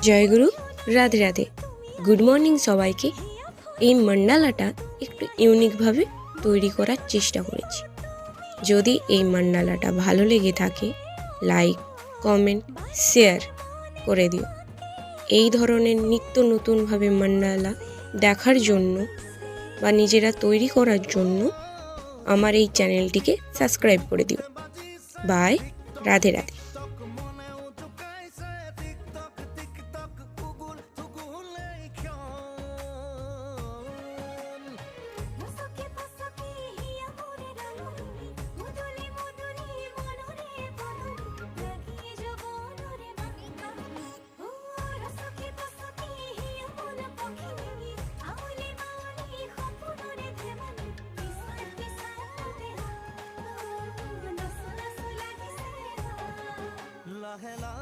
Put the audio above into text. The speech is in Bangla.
জয়গুরু, রাধে রাধে। গুড মর্নিং সবাইকে। এই মণ্ডালাটা একটু ইউনিকভাবে তৈরি করার চেষ্টা করেছি। যদি এই মণ্ডালাটা ভালো লেগে থাকে, লাইক, কমেন্ট, শেয়ার করে দিও। এই ধরনের নিত্য নতুনভাবে মণ্ডালা দেখার জন্য বা নিজেরা তৈরি করার জন্য আমার এই চ্যানেলটিকে সাবস্ক্রাইব করে দিও। বাই, রাধে রাধে। লাহে লাহে